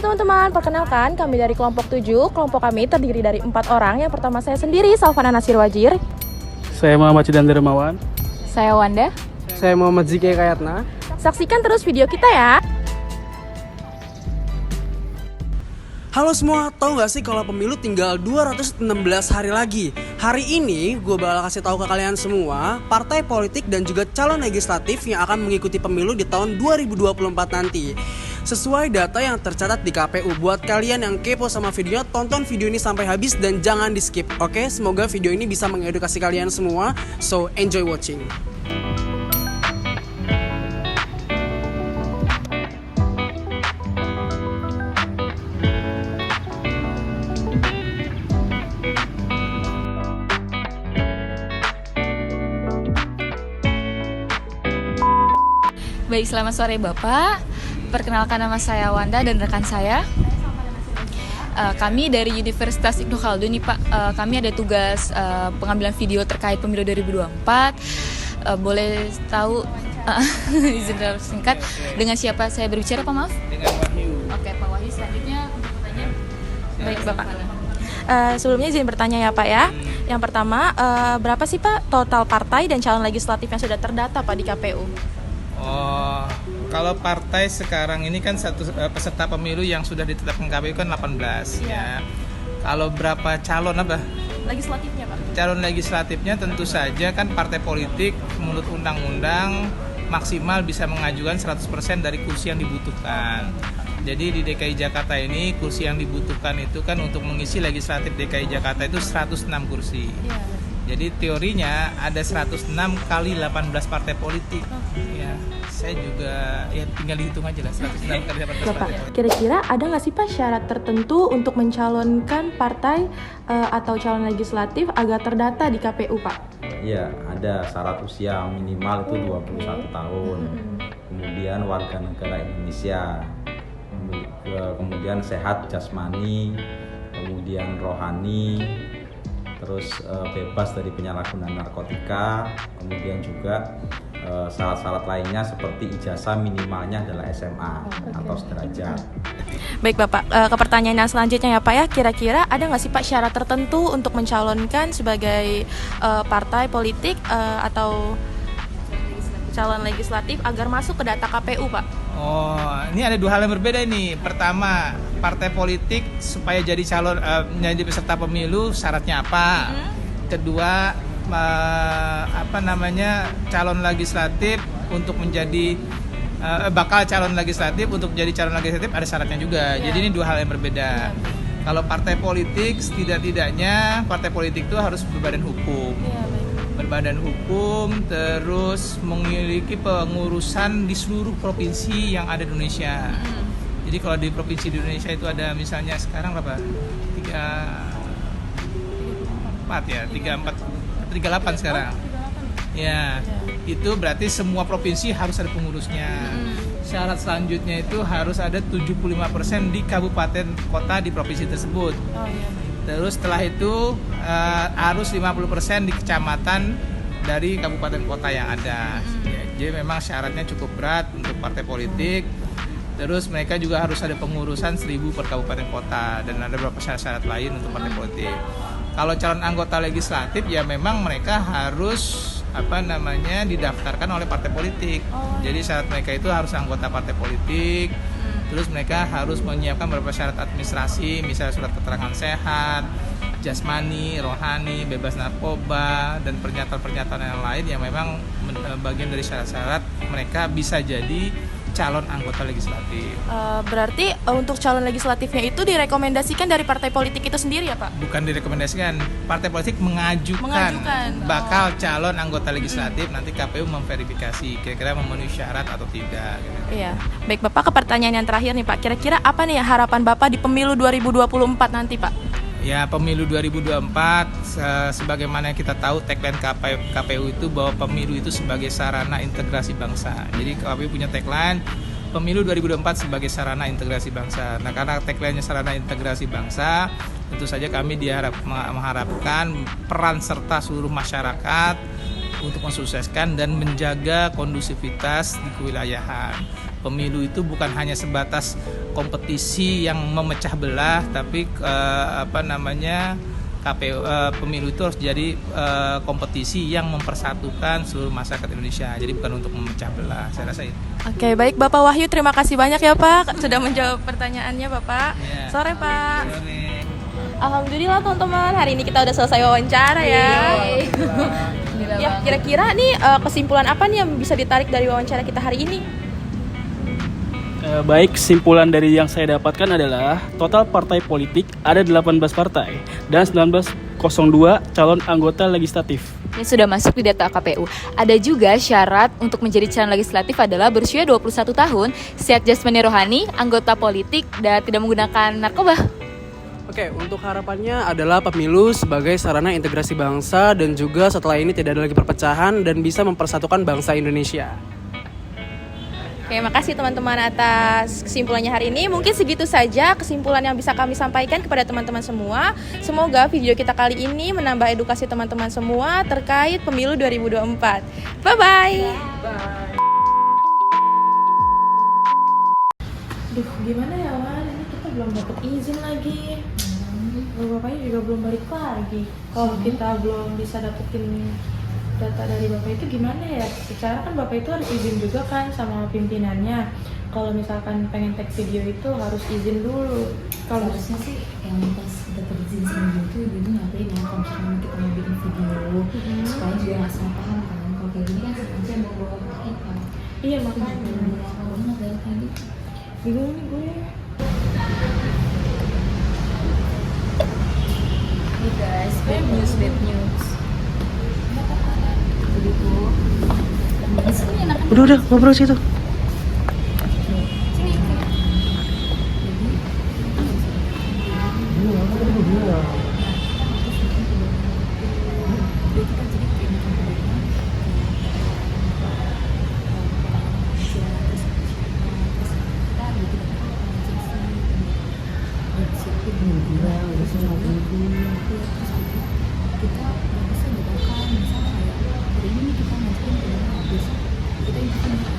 Halo teman-teman, perkenalkan kami dari kelompok 7. Kelompok kami terdiri dari 4 orang. Yang pertama saya sendiri, Salvana Nasir Wajir. Saya Muhammad Cidan Dermawan. Saya Wanda. Saya Muhammad Ziki Kayatna. Saksikan terus video kita ya. Halo semua, tahu gak sih kalau pemilu tinggal 216 hari lagi? Hari ini gue bakal kasih tahu ke kalian semua partai politik dan juga calon legislatif yang akan mengikuti pemilu di tahun 2024 nanti. Sesuai data yang tercatat di KPU. Buat kalian yang kepo sama video, tonton video ini sampai habis dan jangan di skip. Oke, semoga video ini bisa mengedukasi kalian semua. So enjoy watching. Baik, selamat sore Bapak. Perkenalkan, nama saya Wanda dan rekan saya. Kami dari Universitas Ibnu Khaldun nih Pak. Kami ada tugas pengambilan video terkait pemilu 2024. Boleh tahu izin dalam singkat dengan siapa saya berbicara Pak, maaf? Dengan Wahyu. Oke Pak Wahyu, selanjutnya untuk pertanyaan. Baik Bapak. Sebelumnya izin bertanya ya Pak ya. Yang pertama, berapa sih Pak total partai dan calon legislatif yang sudah terdata Pak di KPU? Oh, kalau partai sekarang ini kan satu peserta pemilu yang sudah ditetapkan KPU kan 18 ya. Kalau berapa calon apa? Legislatifnya Pak? Calon legislatifnya tentu saja kan partai politik menurut undang-undang maksimal bisa mengajukan 100% dari kursi yang dibutuhkan. Jadi di DKI Jakarta ini kursi yang dibutuhkan itu kan untuk mengisi legislatif DKI Jakarta itu 106 kursi. Iya. Jadi teorinya ada 106 kali 18 partai politik. Ya, saya juga ya tinggal dihitung aja lah 106 kali 18 Bapak, partai politik. kira-kira ada nggak sih Pak syarat tertentu untuk mencalonkan partai atau calon legislatif agar terdata di KPU Pak? Iya, ada syarat usia minimal itu 21 tahun. Kemudian warga negara Indonesia. Kemudian sehat jasmani, kemudian rohani, terus bebas dari penyalahgunaan narkotika, kemudian juga syarat-syarat lainnya seperti ijazah minimalnya adalah SMA atau sederajat. Baik Bapak, ke pertanyaan yang selanjutnya ya Pak ya, kira-kira ada nggak sih Pak syarat tertentu untuk mencalonkan sebagai partai politik atau calon legislatif agar masuk ke data KPU Pak? Oh, ini ada dua hal yang berbeda ini. Pertama, partai politik supaya jadi calon menjadi peserta pemilu syaratnya apa? Kedua, calon legislatif untuk menjadi bakal calon legislatif untuk menjadi calon legislatif ada syaratnya juga. Jadi ini dua hal yang berbeda. Kalau partai politik setidak-tidaknya partai politik itu harus berbadan hukum. Berbadan hukum, terus memiliki pengurusan di seluruh provinsi yang ada di Indonesia. Jadi kalau di provinsi di Indonesia itu ada misalnya sekarang berapa? 38 sekarang. Ya, itu berarti semua provinsi harus ada pengurusnya. Syarat selanjutnya itu harus ada 75% di kabupaten kota di provinsi tersebut. Terus setelah itu harus 50% di kecamatan dari kabupaten kota yang ada. Jadi memang syaratnya cukup berat untuk partai politik. Terus mereka juga harus ada pengurusan 1000 per kabupaten kota dan ada beberapa syarat-syarat lain untuk partai politik. Kalau calon anggota legislatif ya memang mereka harus didaftarkan oleh partai politik. Jadi syarat mereka itu harus anggota partai politik. Terus mereka harus menyiapkan beberapa syarat administrasi, misalnya surat keterangan sehat, jasmani, rohani, bebas narkoba, dan pernyataan-pernyataan yang lain yang memang bagian dari syarat-syarat mereka bisa jadi calon anggota legislatif. Berarti untuk calon legislatifnya itu direkomendasikan dari partai politik itu sendiri ya Pak? Bukan direkomendasikan, partai politik mengajukan. Bakal calon anggota legislatif, nanti KPU memverifikasi kira-kira memenuhi syarat atau tidak. Iya. Baik Bapak, ke pertanyaan yang terakhir nih Pak, kira-kira apa nih harapan Bapak di pemilu 2024 nanti Pak? Ya, pemilu 2024 sebagaimana kita tahu tagline KPU itu bahwa pemilu itu sebagai sarana integrasi bangsa. Jadi KPU punya tagline pemilu 2024 sebagai sarana integrasi bangsa. Nah, karena tagline-nya sarana integrasi bangsa, tentu saja kami mengharapkan peran serta seluruh masyarakat untuk mensukseskan dan menjaga kondusivitas di kewilayahan. pemilu itu bukan hanya sebatas kompetisi yang memecah belah, tapi pemilu itu harus jadi kompetisi yang mempersatukan seluruh masyarakat Indonesia. Jadi bukan untuk memecah belah. Saya rasa itu. Oke, baik Bapak Wahyu, terima kasih banyak ya Pak sudah menjawab pertanyaannya Bapak. Ya. Sore Pak. Sore. Alhamdulillah teman-teman, hari ini kita udah selesai wawancara ya. Ya, kira-kira nih kesimpulan apa nih yang bisa ditarik dari wawancara kita hari ini? Baik, kesimpulan dari yang saya dapatkan adalah total partai politik ada 18 partai dan 1902 calon anggota legislatif. Yang sudah masuk di data KPU. Ada juga syarat untuk menjadi calon legislatif adalah berusia 21 tahun, sehat jasmani rohani, anggota politik, dan tidak menggunakan narkoba. Oke, untuk harapannya adalah pemilu sebagai sarana integrasi bangsa dan juga setelah ini tidak ada lagi perpecahan dan bisa mempersatukan bangsa Indonesia. Oke, makasih teman-teman atas kesimpulannya hari ini. Mungkin segitu saja kesimpulan yang bisa kami sampaikan kepada teman-teman semua. Semoga video kita kali ini menambah edukasi teman-teman semua terkait pemilu 2024. Bye-bye. Duh, gimana ya Wan? Ini kita belum dapat izin lagi. Bapaknya juga belum balik lagi. Kalau kita belum bisa dapetin data dari Bapak itu gimana ya? Secara kan Bapak itu harus izin juga kan sama pimpinannya. Kalau misalkan pengen tag video itu harus izin dulu. Kalau Harusnya sih yang pas dapat izin sama dia tuh dia ngapain ya kalau misalkan kita mau bikin video supaya juga nggak salah paham kan. Kalau kayak gini kan sengaja bawa kita. iya Itu makanya juga bener banget ya kayak gitu. bingung nih gue. Nih guys, bad news. Udah, ngobrol situ. Kita bisa bedakan misalnya kayak hari ini kita masukin ke habis kita itu